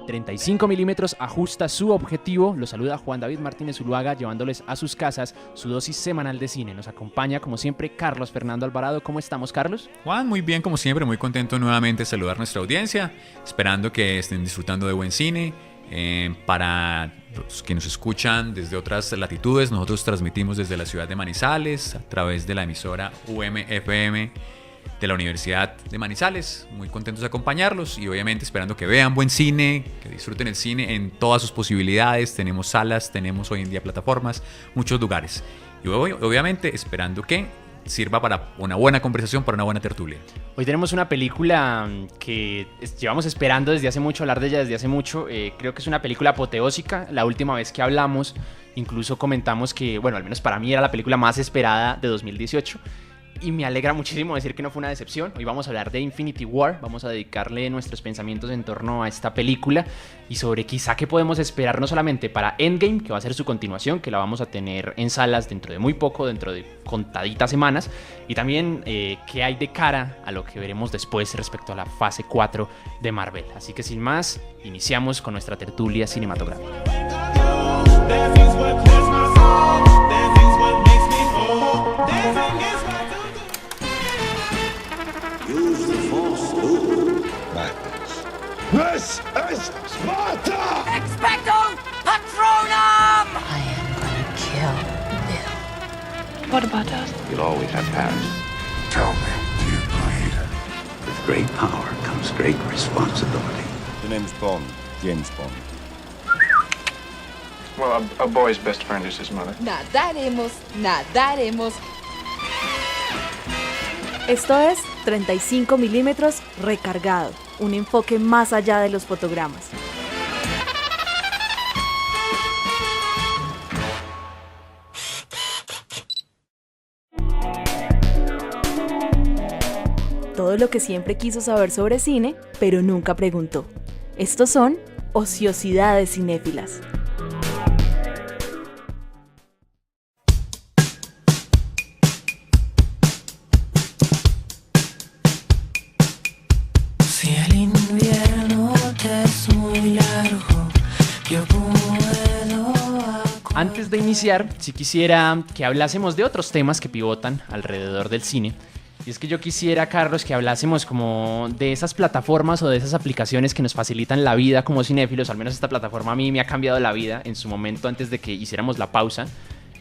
35 milímetros ajusta su objetivo. Los saluda Juan David Martínez Zuluaga, llevándoles a sus casas su dosis semanal de cine. Nos acompaña, como siempre, Carlos Fernando Alvarado. ¿Cómo estamos, Carlos? Juan, muy bien, como siempre, muy contento nuevamente de saludar a nuestra audiencia, esperando que estén disfrutando de buen cine. Para los que nos escuchan desde otras latitudes, nosotros transmitimos desde la ciudad de Manizales a través de la emisora UMFM de la Universidad de Manizales. Muy contentos de acompañarlos y obviamente esperando que vean buen cine, que disfruten el cine en todas sus posibilidades. Tenemos salas, tenemos hoy en día plataformas, muchos lugares. Y obviamente esperando que sirva para una buena conversación, para una buena tertulia. Hoy tenemos una película que llevamos esperando desde hace mucho, hablar de ella desde hace mucho. Creo que es una película apoteósica. La última vez que hablamos, incluso comentamos que, bueno, al menos para mí era la película más esperada de 2018. Y me alegra muchísimo decir que no fue una decepción. Hoy vamos a hablar de Infinity War. Vamos a dedicarle nuestros pensamientos en torno a esta película y sobre quizá qué podemos esperar no solamente para Endgame, que va a ser su continuación, que la vamos a tener en salas dentro de muy poco, dentro de contaditas semanas, y también qué hay de cara a lo que veremos después respecto a la fase 4 de Marvel. Así que sin más, iniciamos con nuestra tertulia cinematográfica. This is Sparta! Expecto Patronum! I am gonna kill Bill. What about us? You'll always have Paris. Tell me, do you bleed? With great power comes great responsibility. The name's Bond. James Bond. Well, a boy's best friend is his mother. Nadaremos, nadaremos. Esto es 35 milímetros recargado, un enfoque más allá de los fotogramas. Todo lo que siempre quiso saber sobre cine, pero nunca preguntó. Estos son Ociosidades Cinéfilas. Antes de iniciar, sí quisiera que hablásemos de otros temas que pivotan alrededor del cine. Y es que yo quisiera, Carlos, que hablásemos como de esas plataformas o de esas aplicaciones que nos facilitan la vida como cinéfilos. Al menos esta plataforma a mí me ha cambiado la vida. En su momento, antes de que hiciéramos la pausa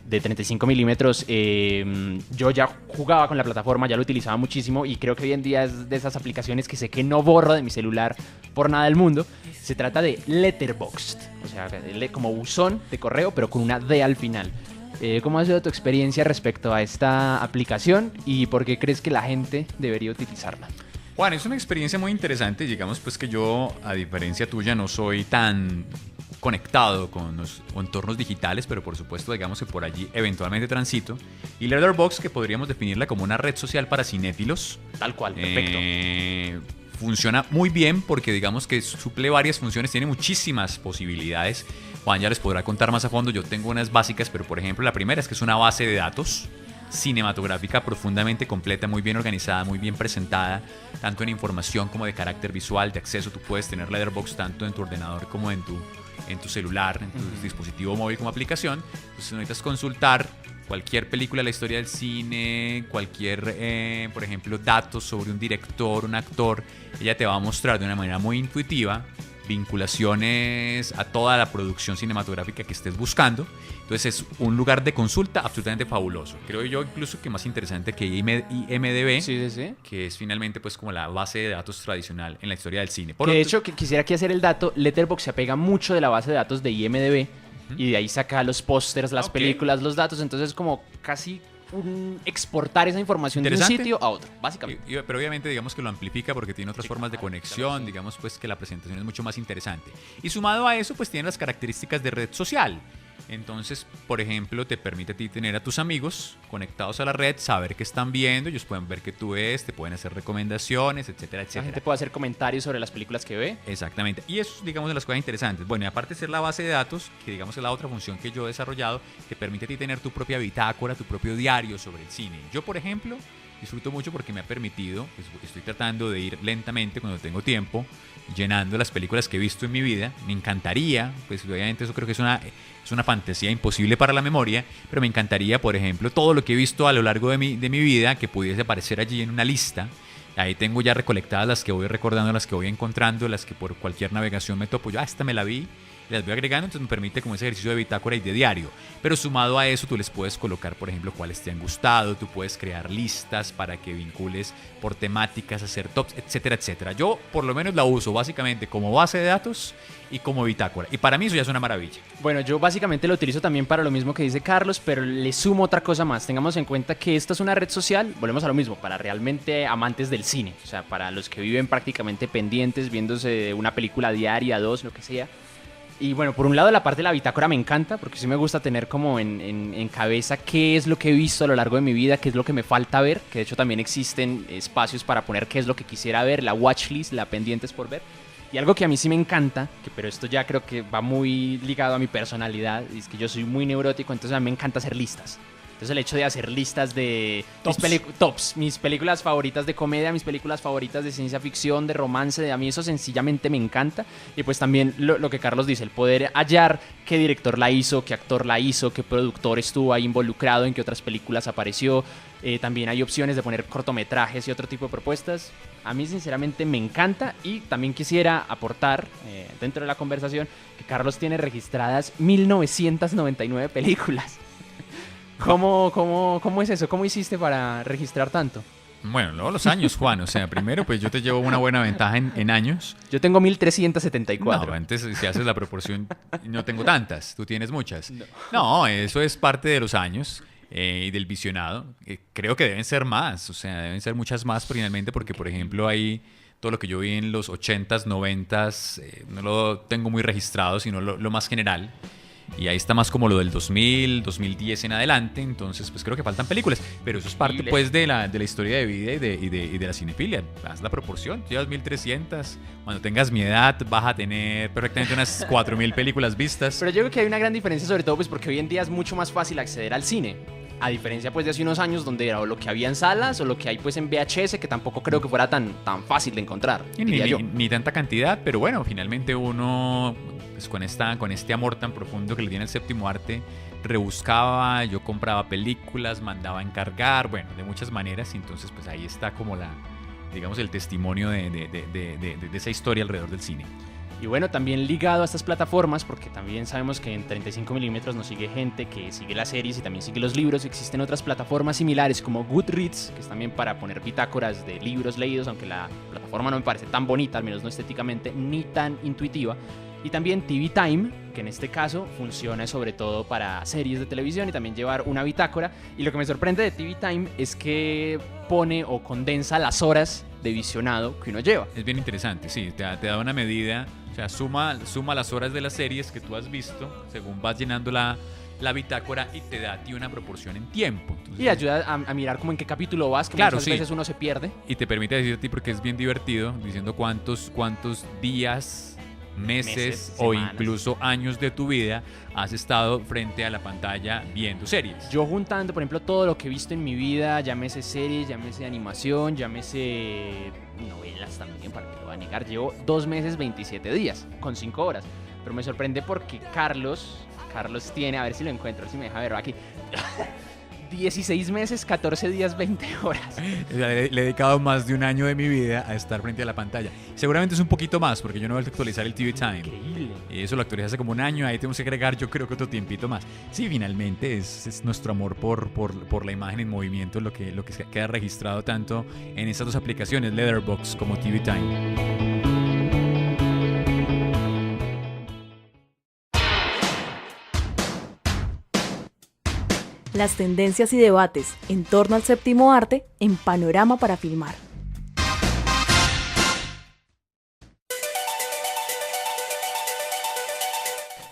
de 35 milímetros, yo ya jugaba con la plataforma, ya lo utilizaba muchísimo y creo que hoy en día es de esas aplicaciones que sé que no borro de mi celular por nada del mundo. Se trata de Letterboxd, o sea, como buzón de correo, pero con una D al final. ¿Cómo ha sido tu experiencia respecto a esta aplicación y por qué crees que la gente debería utilizarla? Juan, es una experiencia muy interesante. Digamos pues que yo, a diferencia tuya, no soy tan conectado con los entornos digitales, pero por supuesto digamos que por allí eventualmente transito. Y Letterboxd, que podríamos definirla como una red social para cinéfilos. Tal cual, perfecto. Funciona muy bien porque digamos que suple varias funciones, tiene muchísimas posibilidades. Juan ya les podrá contar más a fondo, yo tengo unas básicas, pero por ejemplo la primera es que es una base de datos cinematográfica profundamente completa, muy bien organizada, muy bien presentada, tanto en información como de carácter visual, de acceso. Tú puedes tener Letterboxd tanto en tu ordenador como en tu celular, en tu dispositivo móvil como aplicación. Entonces necesitas consultar cualquier película de la historia del cine, cualquier, por ejemplo, datos sobre un director, un actor. Ella te va a mostrar de una manera muy intuitiva vinculaciones a toda la producción cinematográfica que estés buscando. Entonces es un lugar de consulta absolutamente fabuloso. Creo yo incluso que más interesante que IMDb, sí. Que es finalmente pues como la base de datos tradicional en la historia del cine. De hecho, quisiera aquí hacer el dato, Letterboxd se apega mucho de la base de datos de IMDb y de ahí saca los pósters, las películas, los datos. Entonces es como casi exportar esa información de un sitio a otro, básicamente. Pero obviamente digamos que lo amplifica porque tiene otras formas de conexión, digamos pues que la presentación es mucho más interesante. Y sumado a eso pues tiene las características de red social. Entonces, por ejemplo, te permite a ti tener a tus amigos conectados a la red, saber qué están viendo, ellos pueden ver qué tú ves, te pueden hacer recomendaciones, etcétera, etcétera. La gente puede hacer comentarios sobre las películas que ve. Exactamente. Y eso es, digamos, de las cosas interesantes. Bueno, y aparte de ser la base de datos, que digamos es la otra función que yo he desarrollado, te permite a ti tener tu propia bitácora, tu propio diario sobre el cine. Yo, por ejemplo, disfruto mucho porque me ha permitido, pues, estoy tratando de ir lentamente cuando tengo tiempo, llenando las películas que he visto en mi vida. Me encantaría, pues obviamente eso creo que es una fantasía imposible para la memoria, pero me encantaría, por ejemplo, todo lo que he visto a lo largo de mi vida que pudiese aparecer allí en una lista. Ahí tengo ya recolectadas las que voy recordando, las que voy encontrando, las que por cualquier navegación me topo. Yo, esta me la vi, las voy agregando, entonces me permite como ese ejercicio de bitácora y de diario. Pero sumado a eso, tú les puedes colocar, por ejemplo, cuáles te han gustado, tú puedes crear listas para que vincules por temáticas, hacer tops, etcétera, etcétera. Yo por lo menos la uso básicamente como base de datos y como bitácora. Y para mí eso ya es una maravilla. Bueno, yo básicamente lo utilizo también para lo mismo que dice Carlos, pero le sumo otra cosa más. Tengamos en cuenta que esta es una red social, volvemos a lo mismo, para realmente amantes del cine. O sea, para los que viven prácticamente pendientes, viéndose una película diaria, dos, lo que sea. Y bueno, por un lado la parte de la bitácora me encanta, porque sí me gusta tener como en cabeza qué es lo que he visto a lo largo de mi vida, qué es lo que me falta ver, que de hecho también existen espacios para poner qué es lo que quisiera ver, la watchlist, la pendientes por ver. Y algo que a mí sí me encanta, pero esto ya creo que va muy ligado a mi personalidad, es que yo soy muy neurótico, entonces a mí me encanta hacer listas. Entonces el hecho de hacer listas de mis películas favoritas de comedia, mis películas favoritas de ciencia ficción, de romance, a mí eso sencillamente me encanta. Y pues también lo que Carlos dice, el poder hallar qué director la hizo, qué actor la hizo, qué productor estuvo ahí involucrado, en qué otras películas apareció. También hay opciones de poner cortometrajes y otro tipo de propuestas. A mí sinceramente me encanta y también quisiera aportar dentro de la conversación que Carlos tiene registradas 1999 películas. ¿Cómo es eso? ¿Cómo hiciste para registrar tanto? Bueno, luego los años, Juan. O sea, primero, pues yo te llevo una buena ventaja en años. Yo tengo 1374. No, antes, si haces la proporción, no tengo tantas. Tú tienes muchas. No, eso es parte de los años y del visionado. Creo que deben ser más. O sea, deben ser muchas más finalmente porque, por ejemplo, hay todo lo que yo vi en los 80s, 90s. No lo tengo muy registrado, sino lo más general. Y ahí está más como lo del 2000, 2010 en adelante. Entonces, pues creo que faltan películas. Pero eso es parte, pues, de la historia de vida y de la cinefilia. Haz la proporción. Llevas 1300. Cuando tengas mi edad, vas a tener perfectamente unas 4000 películas vistas. Pero yo creo que hay una gran diferencia, sobre todo, pues, porque hoy en día es mucho más fácil acceder al cine. A diferencia, pues, de hace unos años donde era o lo que había en salas o lo que hay, pues, en VHS, que tampoco creo que fuera tan fácil de encontrar. Ni tanta cantidad, pero bueno, finalmente uno, pues, con este amor tan profundo que le tiene el séptimo arte, rebuscaba, yo compraba películas, mandaba a encargar, bueno, de muchas maneras. Entonces, pues ahí está como digamos, el testimonio de esa historia alrededor del cine. Y bueno, también ligado a estas plataformas, porque también sabemos que en 35 milímetros nos sigue gente que sigue las series y también sigue los libros. Existen otras plataformas similares como Goodreads, que es también para poner bitácoras de libros leídos, aunque la plataforma no me parece tan bonita, al menos no estéticamente, ni tan intuitiva. Y también TV Time, que en este caso funciona sobre todo para series de televisión y también llevar una bitácora. Y lo que me sorprende de TV Time es que pone o condensa las horas de visionado que uno lleva. Es bien interesante, sí, te da una medida, o sea, suma las horas de las series que tú has visto según vas llenando la bitácora y te da a ti una proporción en tiempo. Entonces, y ayuda a mirar como en qué capítulo vas, que claro, muchas veces uno se pierde. Y te permite decir a ti, porque es bien divertido, diciendo cuántos días, meses o incluso años de tu vida has estado frente a la pantalla viendo series. Yo juntando, por ejemplo, todo lo que he visto en mi vida, llámese series, llámese animación, llámese novelas también, para que lo va a negar, llevo 2 meses, 27 días, con 5 horas. Pero me sorprende porque Carlos tiene, a ver si lo encuentro, a ver si me deja ver aquí. 16 meses, 14 días, 20 horas. Le he dedicado más de un año de mi vida a estar frente a la pantalla. Seguramente es un poquito más, porque yo no voy a actualizar el TV Time. Increíble. Eso lo actualizé hace como un año, ahí tenemos que agregar, yo creo que otro tiempito más. Sí, finalmente es nuestro amor por la imagen en movimiento lo que queda registrado tanto en estas dos aplicaciones, Letterboxd como TV Time. Las tendencias y debates en torno al séptimo arte en Panorama para Filmar.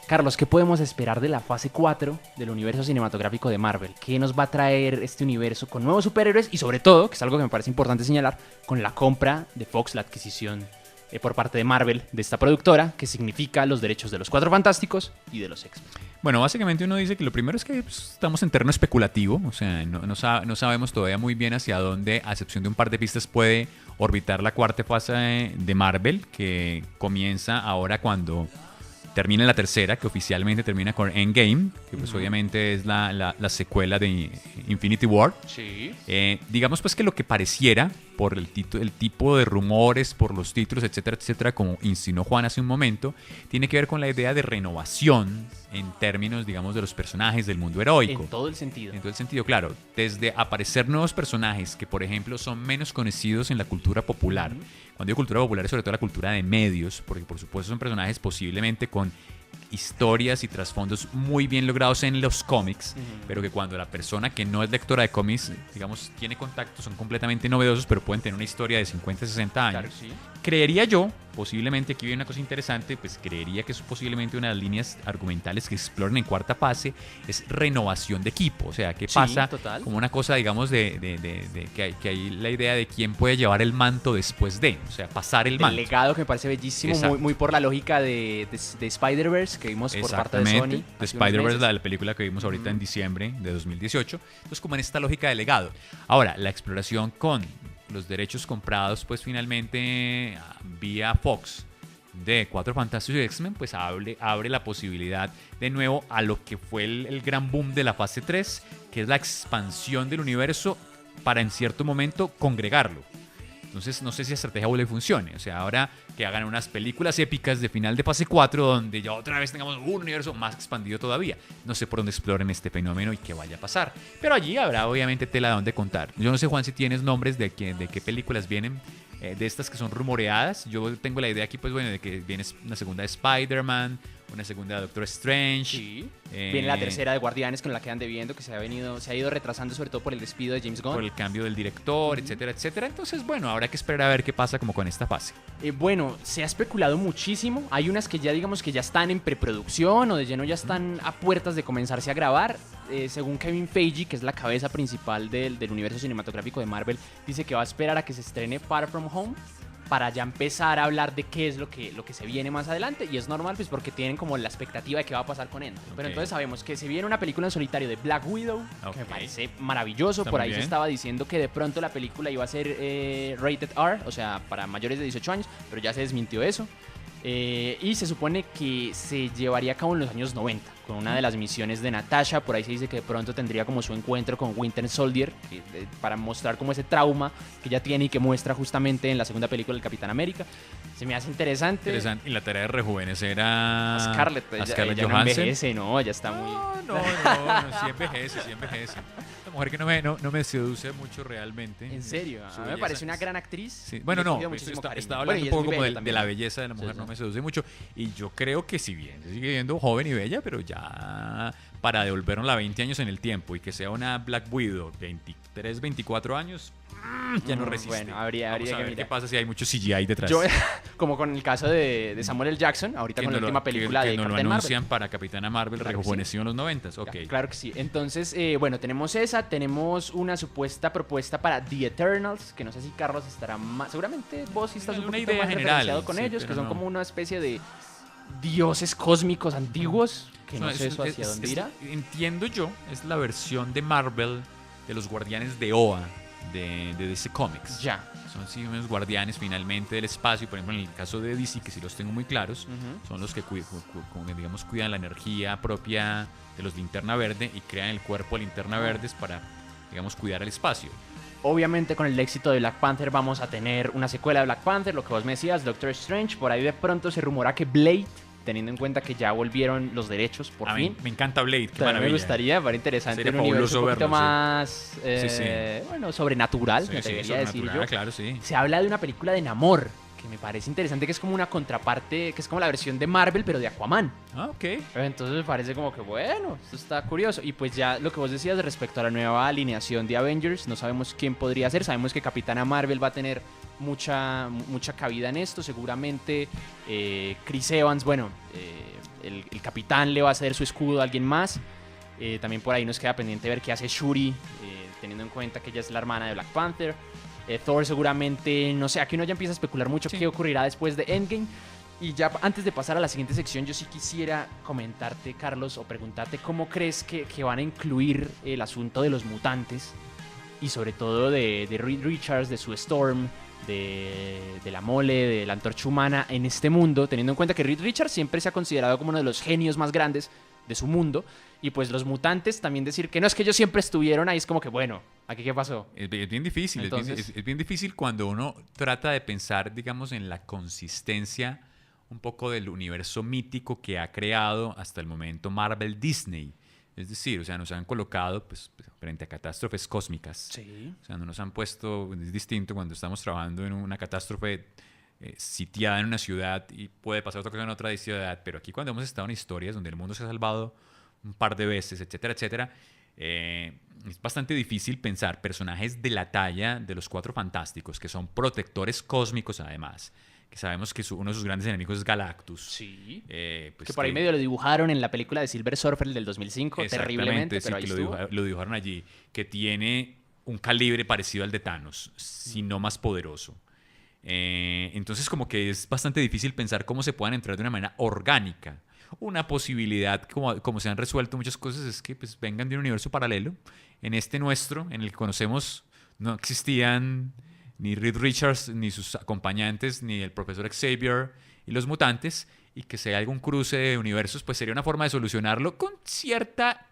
Carlos, ¿qué podemos esperar de la fase 4 del universo cinematográfico de Marvel? ¿Qué nos va a traer este universo con nuevos superhéroes? Y sobre todo, que es algo que me parece importante señalar, con la compra de Fox, la adquisición por parte de Marvel, de esta productora, que significa los derechos de los Cuatro Fantásticos y de los X-Men. Bueno, básicamente uno dice que lo primero es que pues, estamos en terreno especulativo, o sea, no sabemos todavía muy bien hacia dónde, a excepción de un par de pistas, puede orbitar la cuarta fase de Marvel, que comienza ahora cuando termina la tercera, que oficialmente termina con Endgame, que pues obviamente es la secuela de Infinity War. Sí. Digamos pues que lo que pareciera, por el tipo de rumores, por los títulos, etcétera, etcétera, como insinuó Juan hace un momento, tiene que ver con la idea de renovación en términos, digamos, de los personajes del mundo heroico. En todo el sentido. En todo el sentido, claro. Desde aparecer nuevos personajes que, por ejemplo, son menos conocidos en la cultura popular. Cuando digo cultura popular es sobre todo la cultura de medios, porque por supuesto son personajes posiblemente con historias y trasfondos muy bien logrados en los cómics, pero que cuando la persona que no es lectora de cómics, digamos, tiene contacto, son completamente novedosos, pero pueden tener una historia de 50, 60 años. Claro, sí. Creería yo, posiblemente, aquí viene una cosa interesante, pues creería que es posiblemente una de las líneas argumentales que exploran en cuarta fase, es renovación de equipo. O sea, ¿qué Sí, pasa? total. Como una cosa, digamos, de que hay la idea de quién puede llevar el manto después de, o sea, pasar el El manto. legado que me parece bellísimo, Exacto. muy por la lógica de Spider-Verse que vimos por parte de Sony. Exactamente, de hace unos Spider-Verse, meses. la película que vimos ahorita en diciembre de 2018. Entonces, como en esta lógica de legado. Ahora, la exploración con los derechos comprados, pues finalmente vía Fox de Cuatro Fantásticos y X-Men, pues abre la posibilidad de nuevo a lo que fue el gran boom de la fase 3, que es la expansión del universo para en cierto momento congregarlo. Entonces no sé si la estrategia vuelve y funcione. O sea, ahora que hagan unas películas épicas de final de fase 4 donde ya otra vez tengamos un universo más expandido todavía. No sé por dónde exploren este fenómeno y qué vaya a pasar. Pero allí habrá obviamente tela de dónde contar. Yo no sé, Juan, si tienes nombres de qué películas vienen, de estas que son rumoreadas. Yo tengo la idea aquí, pues bueno, de que viene una segunda de Spider-Man, una segunda de Doctor Strange. Sí. Viene la tercera de Guardianes con la que ande viendo, que se ha ido retrasando sobre todo por el despido de James Gunn. Por el cambio del director, etcétera, etcétera. Entonces, bueno, habrá que esperar a ver qué pasa como con esta fase. Bueno, se ha especulado muchísimo. Hay unas que ya digamos que ya están en preproducción o de lleno ya están a puertas de comenzarse a grabar. Según Kevin Feige, que es la cabeza principal del universo cinematográfico de Marvel, dice que va a esperar a que se estrene Far From Home para ya empezar a hablar de qué es lo que se viene más adelante. Y es normal, pues porque tienen como la expectativa de qué va a pasar con él. Pero entonces sabemos que se viene una película en solitario de Black Widow, que me parece maravilloso. Está Por muy ahí bien. se estaba diciendo que de pronto la película iba a ser rated R, o sea, para mayores de 18 años, pero ya se desmintió eso. Y se supone que se llevaría a cabo en los años 90, con una de las misiones de Natasha. Por ahí se dice que de pronto tendría como su encuentro con Winter Soldier, para mostrar como ese trauma que ella tiene y que muestra justamente en la segunda película del Capitán América. Se me hace interesante. Interesante. Y la tarea de rejuvenecer a Scarlett, a Scarlett ella no Johansson. envejece, no, ella está muy... No, sí envejece. La mujer que no me seduce mucho realmente. En serio, a Su mí me belleza parece una es- gran actriz. Sí. Bueno, Le he no, cogido pues muchísimo cariño. estaba Bueno, hablando y un es poco muy como bella de también. la belleza de la mujer, Sí. no me seduce mucho. Y yo creo que si bien se sigue viendo joven y bella, pero ya para devolvernos la 20 años en el tiempo y que sea una Black Widow, 23, 24 años, ya no resiste. Bueno, habría Vamos a que ver mirar. qué pasa si hay mucho CGI detrás. Yo, como con el caso de Samuel L. Jackson, ahorita que con la no última película que de no lo Captain anuncian Marvel. para Capitana Marvel, Claro que rejuvenecido en los 90s. Ok. Claro que sí. Entonces, bueno, tenemos esa. Tenemos una supuesta propuesta para The Eternals, que no sé si Carlos estará más... Seguramente vos sí estás un Una poquito idea más general, referenciado con sí, ellos, que pero son no. como una especie de dioses cósmicos antiguos, que no Es- sé eso es- hacia es- dónde es- irá. Entiendo yo, es la versión de Marvel de los guardianes de Oa de DC Comics. Ya. Son sí unos guardianes finalmente del espacio. Por ejemplo, en el caso de DC, que sí los tengo muy claros, son los que digamos, cuidan la energía propia de los Linterna Verde y crean el cuerpo de Linterna Verdes para, digamos, cuidar el espacio. Obviamente con el éxito de Black Panther vamos a tener una secuela de Black Panther, lo que vos me decías, Doctor Strange. Por ahí de pronto se rumora que Blade, teniendo en cuenta que ya volvieron los derechos por A mí fin. me encanta Blade, qué También maravilla. me gustaría, para interesante, Sería un universo un fabuloso poquito verlo, sí. más, Sí. bueno, sobrenatural, Sí, me sí, atrevería a decir sobrenatural, yo. claro, sí. Se habla de una película de Namor, que me parece interesante, que es como una contraparte, que es como la versión de Marvel, pero de Aquaman. Ah, ok. Entonces me parece como que, bueno, esto está curioso. Y pues ya lo que vos decías respecto a la nueva alineación de Avengers, no sabemos quién podría ser. Sabemos que Capitana Marvel va a tener mucha cabida en esto. Seguramente Chris Evans, bueno, el capitán le va a ceder su escudo a alguien más. También por ahí nos queda pendiente ver qué hace Shuri, teniendo en cuenta que ella es la hermana de Black Panther. Thor seguramente, no sé, aquí uno ya empieza a especular mucho qué ocurrirá después de Endgame. Y ya antes de pasar a la siguiente sección, yo sí quisiera comentarte, Carlos, o preguntarte cómo crees que van a incluir el asunto de los mutantes y sobre todo de Reed Richards, de Sue Storm, de la Mole, de la Antorcha Humana en este mundo, teniendo en cuenta que Reed Richards siempre se ha considerado como uno de los genios más grandes de su mundo, y pues los mutantes también decir que no, es que ellos siempre estuvieron ahí, es como que bueno, ¿aquí qué pasó? Es bien difícil, Entonces, es bien difícil cuando uno trata de pensar, digamos, en la consistencia un poco del universo mítico que ha creado hasta el momento Marvel Disney. Es decir, o sea, nos han colocado pues, frente a catástrofes cósmicas. Sí. O sea, no nos han puesto, es distinto cuando estamos trabajando en una catástrofe sitiada en una ciudad y puede pasar otra cosa en otra ciudad, pero aquí cuando hemos estado en historias donde el mundo se ha salvado un par de veces, etcétera, etcétera, es bastante difícil pensar personajes de la talla de los Cuatro Fantásticos, que son protectores cósmicos además, que sabemos que uno de sus grandes enemigos es Galactus. Sí. Pues que por ahí medio lo dibujaron en la película de Silver Surfer del 2005, terriblemente, sí, pero ahí que estuvo. lo dibujaron allí, que tiene un calibre parecido al de Thanos, si no más poderoso. Entonces como que es bastante difícil pensar cómo se puedan entrar de una manera orgánica. Una posibilidad, como se han resuelto muchas cosas, es que pues, vengan de un universo paralelo. En este nuestro, en el que conocemos, no existían ni Reed Richards, ni sus acompañantes, ni el profesor Xavier y los mutantes, y que sea algún cruce de universos, pues sería una forma de solucionarlo con cierta,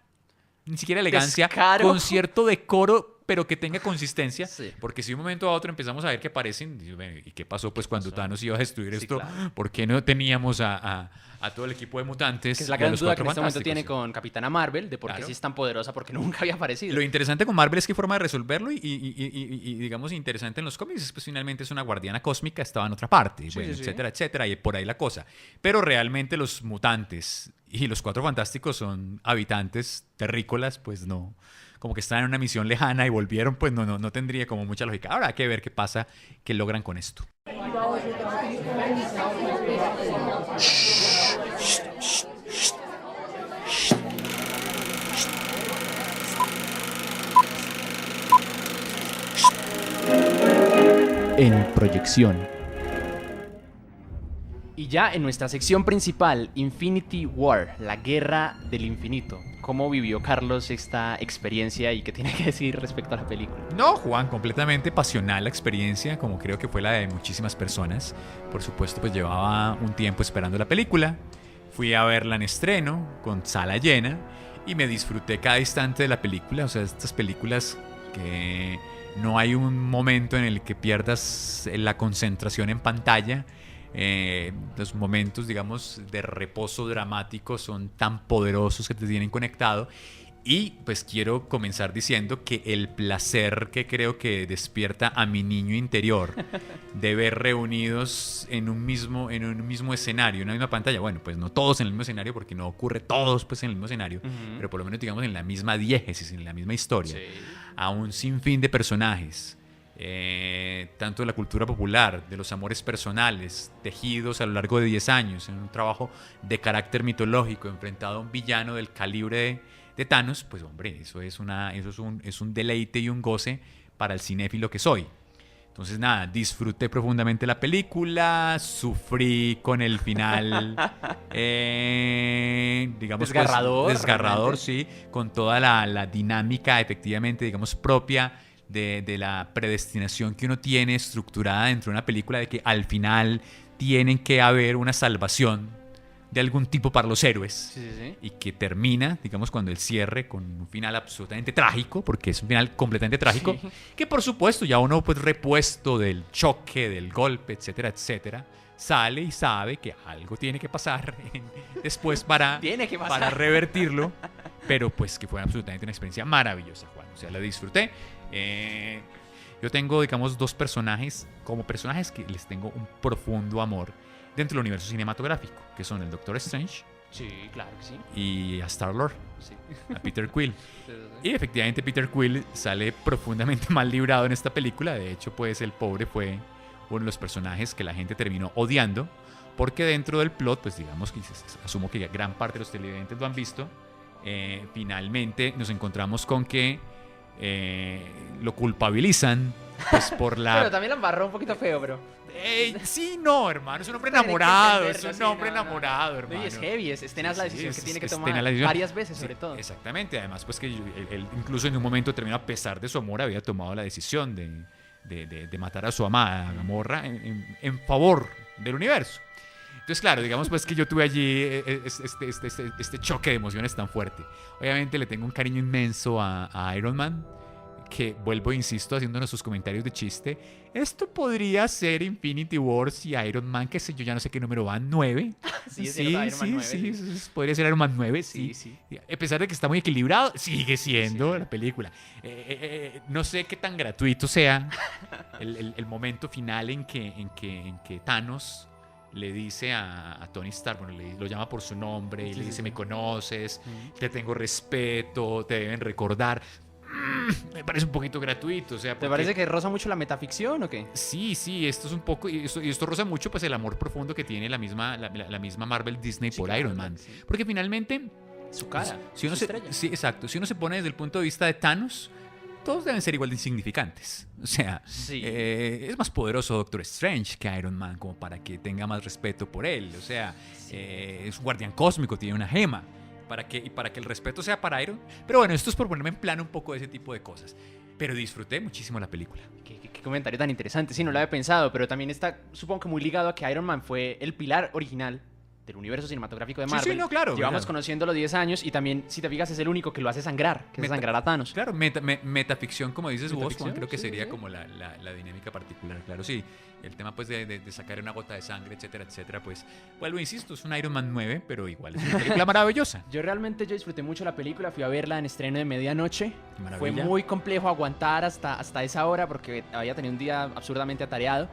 ni siquiera elegancia, descaro, con cierto decoro, pero que tenga consistencia, sí. Porque si de un momento a otro empezamos a ver que aparecen, ¿y qué pasó pues cuando Thanos iba a destruir Sí, esto? claro. ¿Por qué no teníamos a todo el equipo de mutantes? Que es la de gran los duda que Cuatro en este momento Fantásticos? tiene con Capitana Marvel, de por qué Claro. sí es tan poderosa, porque nunca había aparecido. Lo interesante con Marvel es que hay forma de resolverlo y digamos, interesante en los cómics es pues finalmente es una guardiana cósmica, estaba en otra parte, bueno, sí. etcétera, etcétera, y por ahí la cosa. Pero realmente los mutantes y los Cuatro Fantásticos son habitantes terrícolas, pues no, como que estaban en una misión lejana y volvieron, pues no tendría como mucha lógica. Ahora hay que ver qué pasa, qué logran con esto. En proyección. Y ya en nuestra sección principal, Infinity War, la guerra del infinito. ¿Cómo vivió Carlos esta experiencia y qué tiene que decir respecto a la película? No, Juan, completamente pasional la experiencia, como creo que fue la de muchísimas personas. Por supuesto, pues llevaba un tiempo esperando la película. Fui a verla en estreno, con sala llena, y me disfruté cada instante de la película. O sea, estas películas que no hay un momento en el que pierdas la concentración en pantalla. Los momentos, digamos, de reposo dramático son tan poderosos que te tienen conectado. Y pues quiero comenzar diciendo que el placer que creo que despierta a mi niño interior de ver reunidos en un mismo escenario, en una misma pantalla, bueno, pues no todos en el mismo escenario porque no ocurre todos pues en el mismo escenario, pero por lo menos digamos en la misma diégesis, en la misma historia, a un sinfín de personajes. Tanto de la cultura popular, de los amores personales, tejidos a lo largo de 10 años, en un trabajo de carácter mitológico, enfrentado a un villano del calibre de Thanos, pues hombre, eso es un deleite y un goce para el cinéfilo que soy. Entonces nada, disfruté profundamente la película, sufrí con el final, digamos, desgarrador, pues, desgarrador, realmente. sí, con toda la dinámica efectivamente, digamos, propia de la predestinación que uno tiene estructurada dentro de una película, de que al final tienen que haber una salvación de algún tipo para los héroes, Sí. y que termina, digamos, cuando el cierre con un final absolutamente trágico, porque es un final completamente trágico, Sí. que por supuesto ya uno pues repuesto del choque, del golpe, etcétera, etcétera, sale y sabe que algo tiene que pasar después para revertirlo, pero pues que fue absolutamente una experiencia maravillosa, Juan. O sea, la disfruté. Yo tengo, digamos, dos personajes, como personajes que les tengo un profundo amor dentro del universo cinematográfico, que son el Doctor Strange Sí, claro que sí. y a Star-Lord, Sí. a Peter Quill. Y efectivamente Peter Quill sale profundamente mal librado en esta película. De hecho, pues el pobre fue uno de los personajes que la gente terminó odiando, porque dentro del plot, pues digamos que asumo que gran parte de los televidentes lo han visto, finalmente nos encontramos con que lo culpabilizan pues por la... Pero también la embarró un poquito feo, pero... sí, no, hermano, es un hombre Tiene que enamorado, entenderlo, es sí, un hombre no, no. enamorado, No, hermano. y es heavy, es tenaz la decisión que tiene que tomar tenaz la decisión. varias veces, Sí, sobre todo. Exactamente, además pues que él incluso en un momento determinado, a pesar de su amor, había tomado la decisión de matar a su amada, Gamorra, en favor del universo. Entonces, claro, digamos pues que yo tuve allí este choque de emociones tan fuerte. Obviamente le tengo un cariño inmenso a Iron Man, que vuelvo, insisto, haciéndonos sus comentarios de chiste. Esto podría ser Infinity Wars y Iron Man, qué sé yo, ya no sé qué número van, 9. Sí, es cierto, Iron Man 9, sí, podría ser Iron Man 9, sí. Sí. A pesar de que está muy equilibrado, sigue siendo la película. No sé qué tan gratuito sea el momento final en que Thanos le dice a Tony Stark, bueno, lo llama por su nombre y le dice, me conoces, te tengo respeto, te deben recordar. Me parece un poquito gratuito, o sea, ¿Te parece que roza mucho la metaficción o qué? Sí, esto es un poco, y esto roza mucho pues el amor profundo que tiene la misma Marvel Disney por claro, Iron Man. sí. Porque finalmente, Su cara, si uno su estrella. sí, exacto, si uno se pone desde el punto de vista de Thanos, todos deben ser igual de insignificantes. O sea, Sí. es más poderoso Doctor Strange que Iron Man, como para que tenga más respeto por él. O sea, es un guardián cósmico, tiene una gema. Para que el respeto sea para Iron. Pero bueno, esto es por ponerme en plano un poco de ese tipo de cosas. Pero disfruté muchísimo la película. Qué comentario tan interesante. Sí, no lo había pensado, pero también está, supongo que muy ligado a que Iron Man fue el pilar original del universo cinematográfico de Sí, Marvel. sí, no, claro, Llevamos claro. conociéndolo 10 años y también, si te fijas, es el único que lo hace sangrar, que hace sangrar a Thanos. Claro, metaficción, como dices vos, Metaficción, Juan, creo que sí, sería sí. como la dinámica particular. Claro, sí. El tema pues de sacar una gota de sangre, etcétera, etcétera, pues vuelvo, insisto, es un Iron Man 9, pero igual es una película maravillosa. Yo disfruté mucho la película, fui a verla en estreno de medianoche. Maravilla. Fue muy complejo aguantar hasta esa hora porque había tenido un día absurdamente atareado.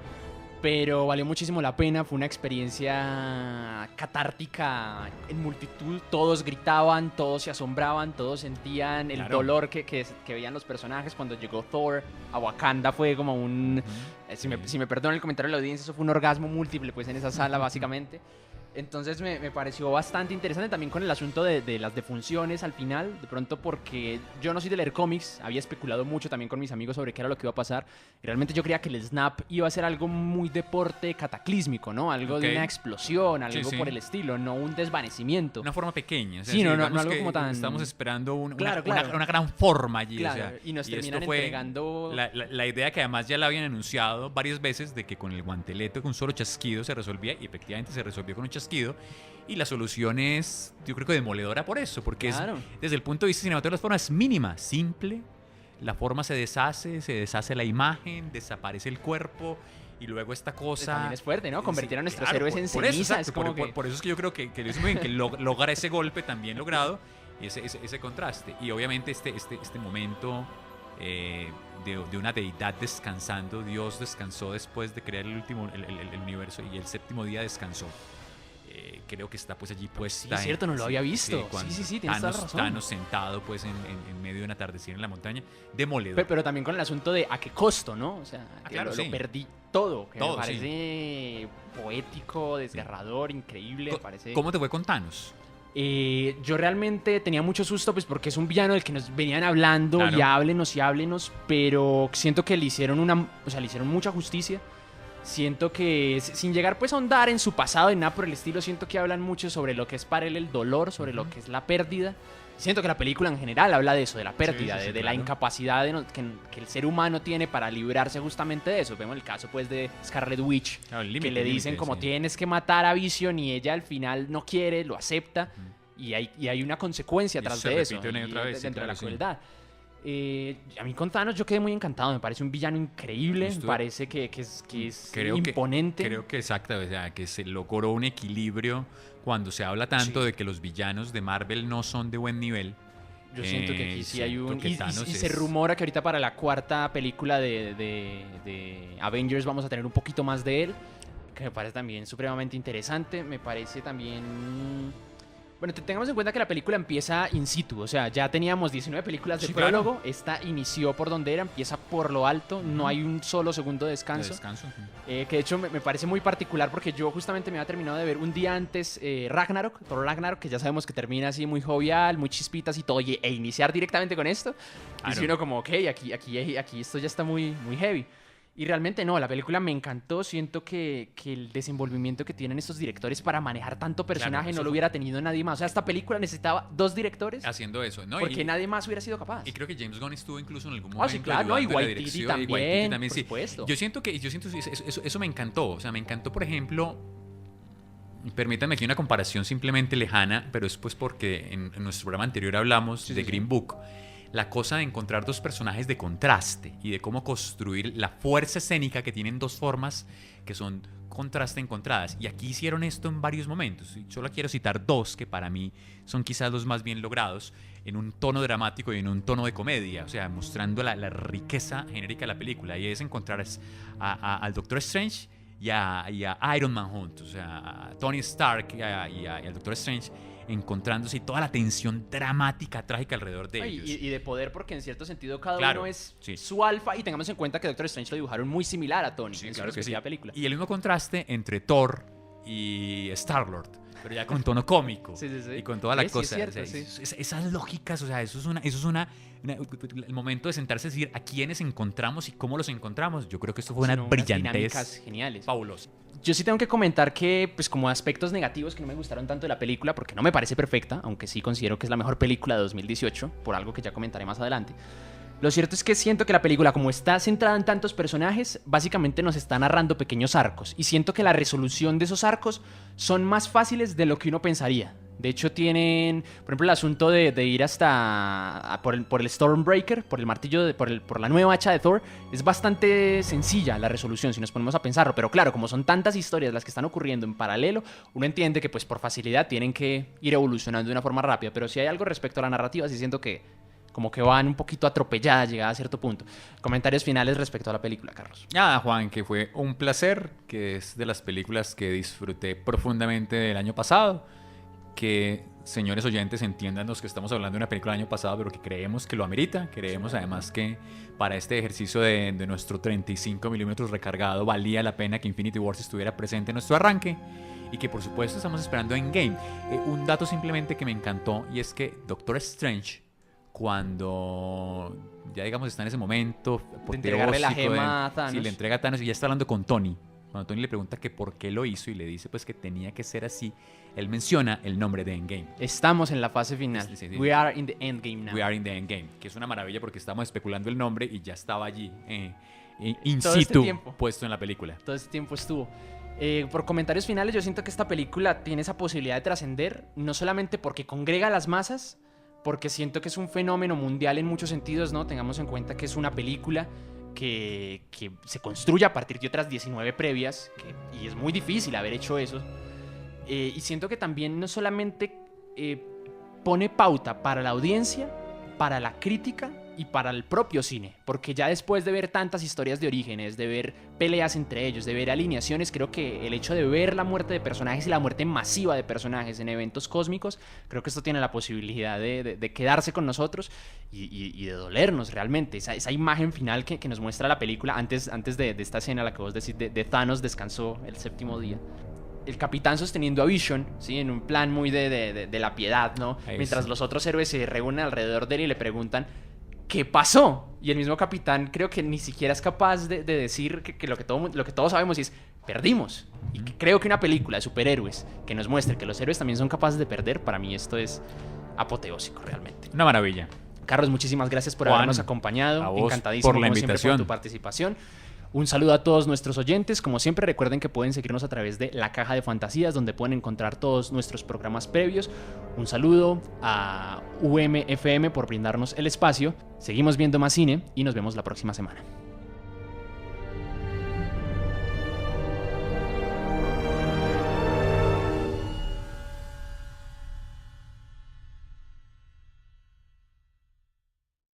Pero valió muchísimo la pena, fue una experiencia catártica en multitud, todos gritaban, todos se asombraban, todos sentían el Claro. dolor que veían los personajes cuando llegó Thor a Wakanda, fue como un... si me perdonan el comentario de la audiencia, eso fue un orgasmo múltiple pues en esa sala básicamente. Entonces me pareció bastante interesante también con el asunto de las defunciones al final, de pronto porque yo no soy de leer cómics, había especulado mucho también con mis amigos sobre qué era lo que iba a pasar, y realmente yo creía que el snap iba a ser algo muy deporte cataclísmico, ¿no? Algo de Ok. una explosión, algo Sí, sí. por el estilo, no un desvanecimiento. Una forma pequeña. O sea, Sí, no digamos algo que como tan... Estamos esperando Claro, una gran forma allí. Claro, o sea, y nos esto terminan fue entregando... la idea que además ya la habían anunciado varias veces de que con el guantelete, con un solo chasquido se resolvía, y efectivamente se resolvió con un chasquido. Y la solución es, yo creo que demoledora por eso, porque Claro. desde el punto de vista cinematográfico la forma es mínima, simple. La forma se deshace la imagen, desaparece el cuerpo. Y luego esta cosa... También es fuerte, ¿no? Convertir a nuestros claro, héroes en por eso, ceniza. exacto, Es como por eso es que yo creo que lo hizo muy bien, que logra ese golpe tan bien logrado y ese contraste. Y obviamente este momento de una deidad descansando. Dios descansó después de crear el universo y el séptimo día descansó. Creo que está pues allí puesta. Sí, es cierto, no lo había visto. cuando Sí, tienes toda la razón. Thanos sentado pues en medio de un atardecer en la montaña, demoledor. Pero también con el asunto de a qué costo, ¿no? O sea, que claro, lo sí. perdí todo, que Todo, me parece poético, desgarrador, increíble, me parece... ¿Cómo te fue con Thanos? Yo realmente tenía mucho susto, pues porque es un villano del que nos venían hablando Claro. y háblenos, pero siento que le hicieron mucha justicia. Siento que, sin llegar pues a ahondar en su pasado y nada por el estilo, siento que hablan mucho sobre lo que es para él el dolor, sobre lo que es la pérdida. Siento que la película en general habla de eso, de la pérdida, Sí, de la claro. incapacidad que el ser humano tiene para librarse justamente de eso. Vemos el caso pues de Scarlet Witch, Claro, el que límite, le el dicen límite, como sí. tienes que matar a Vision y ella al final no quiere, lo acepta. Y hay una consecuencia Y tras se de eso. repite una y otra vez, sí, dentro de claro, la sí. crueldad. A mí con Thanos yo quedé muy encantado. Me parece un villano increíble. Estuve- Me parece que es Creo imponente. Creo que exacto, o sea, que se logró un equilibrio cuando se habla tanto Sí. de que los villanos de Marvel no son de buen nivel. Yo siento que aquí sí hay siento un... que Y Thanos se es- rumora que ahorita para la cuarta película de Avengers vamos a tener un poquito más de él. Que me parece también supremamente interesante. Me parece también... Bueno, tengamos en cuenta que la película empieza in situ, o sea, ya teníamos 19 películas de Sí, prólogo, claro. esta inició por donde era, empieza por lo alto, no hay un solo segundo de descanso. Que de hecho me parece muy particular porque yo justamente me había terminado de ver un día antes Ragnarok, Thor Ragnarok, que ya sabemos que termina así muy jovial, muy chispitas y todo, e iniciar directamente con esto. Claro. Y uno como, ok, aquí esto ya está muy, muy heavy. Y realmente no, la película me encantó, siento que el desenvolvimiento que tienen estos directores para manejar tanto personaje Claro, eso no lo fue- hubiera tenido nadie más. O sea, esta película necesitaba 2 directores Haciendo eso, ¿no? porque nadie más hubiera sido capaz. Y creo que James Gunn estuvo incluso en algún Ah, momento sí, claro, ¿no? Y ayudando en la Waititi dirección, también, Waititi también, por sí. supuesto. Yo siento que eso me encantó. O sea, me encantó, por ejemplo, permítanme aquí una comparación simplemente lejana, pero es pues porque en nuestro programa anterior hablamos de Green Book. La cosa de encontrar dos personajes de contraste y de cómo construir la fuerza escénica que tienen dos formas que son contraste encontradas. Y aquí hicieron esto en varios momentos. Y solo quiero citar dos que para mí son quizás los más bien logrados en un tono dramático y en un tono de comedia. O sea, mostrando la riqueza genérica de la película. Y es encontrar al Doctor Strange y a Iron Man juntos. O sea, a Tony Stark y al Doctor Strange encontrándose y toda la tensión dramática, trágica alrededor de ellos. Y de poder, porque en cierto sentido cada Claro, uno es sí. su alfa. Y tengamos en cuenta que Doctor Strange lo dibujaron muy similar a Tony Sí, en claro su que sí. respectiva película. Y el mismo contraste entre Thor y Star-Lord, pero ya con tono cómico. Sí, sí, sí. Y con todas las Sí, es cosas. cierto, o sea, sí. esas lógicas, o sea, eso es el momento de sentarse y decir a quiénes encontramos y cómo los encontramos. Yo creo que esto fue Sí, una no, unas brillantez dinámicas geniales. fabulosa. Yo sí tengo que comentar que, pues como aspectos negativos que no me gustaron tanto de la película, porque no me parece perfecta, aunque sí considero que es la mejor película de 2018, por algo que ya comentaré más adelante. Lo cierto es que siento que la película, como está centrada en tantos personajes, básicamente nos está narrando pequeños arcos. Y siento que la resolución de esos arcos son más fáciles de lo que uno pensaría. De hecho, tienen, por ejemplo, el asunto de ir hasta por el Stormbreaker, por el martillo, por la nueva hacha de Thor. Es bastante sencilla la resolución si nos ponemos a pensarlo. Pero claro, como son tantas historias las que están ocurriendo en paralelo, uno entiende que pues por facilidad tienen que ir evolucionando de una forma rápida. Pero si hay algo respecto a la narrativa, sí siento que como que van un poquito atropelladas llegada a cierto punto. Comentarios finales respecto a la película, Carlos. Nada, Juan, que fue un placer, que es de las películas que disfruté profundamente del año pasado. Que, señores oyentes, entiendan los que estamos hablando de una película del año pasado, pero que creemos que lo amerita. Creemos además que para este ejercicio de nuestro 35 milímetros recargado valía la pena que Infinity Wars estuviera presente en nuestro arranque. Y que por supuesto estamos esperando Endgame. Un dato simplemente que me encantó, y es que Doctor Strange, cuando ya digamos está en ese momento entregarle la apoteósico gema a Thanos. sí, le entrega a Thanos y ya está hablando con Tony. Cuando Tony le pregunta que por qué lo hizo y le dice pues que tenía que ser así, él menciona el nombre de Endgame. Estamos en la fase final. Sí, sí. We are in the endgame now. We are in the Endgame, que es una maravilla porque estamos especulando el nombre y ya estaba allí in Todo este situ tiempo. puesto en la película. Todo este tiempo estuvo. Por comentarios finales, yo siento que esta película tiene esa posibilidad de trascender, no solamente porque congrega a las masas, porque siento que es un fenómeno mundial en muchos sentidos, ¿no? Tengamos en cuenta que es una película que se construye a partir de otras 19 previas, y es muy difícil haber hecho eso. Y siento que también no solamente pone pauta para la audiencia, para la crítica y para el propio cine, porque ya después de ver tantas historias de orígenes, de ver peleas entre ellos, de ver alineaciones, creo que el hecho de ver la muerte de personajes y la muerte masiva de personajes en eventos cósmicos, creo que esto tiene la posibilidad de quedarse con nosotros y de dolernos realmente. Esa imagen final que nos muestra la película antes de esta escena, la que vos decís, de Thanos descansó el séptimo día. El capitán sosteniendo a Vision, ¿sí? En un plan muy de la piedad, ¿no? Ahí Mientras sí. los otros héroes se reúnen alrededor de él y le preguntan ¿qué pasó? Y el mismo capitán creo que ni siquiera es capaz de decir que lo que todos sabemos es perdimos. Y que creo que una película de superhéroes que nos muestre que los héroes también son capaces de perder, para mí esto es apoteósico realmente. Una maravilla. Carlos, muchísimas gracias por Juan, habernos acompañado. a vos Encantadísimo por la como siempre invitación. por tu participación. Un saludo a todos nuestros oyentes. Como siempre, recuerden que pueden seguirnos a través de La Caja de Fantasías, donde pueden encontrar todos nuestros programas previos. Un saludo a UMFM por brindarnos el espacio. Seguimos viendo más cine y nos vemos la próxima semana.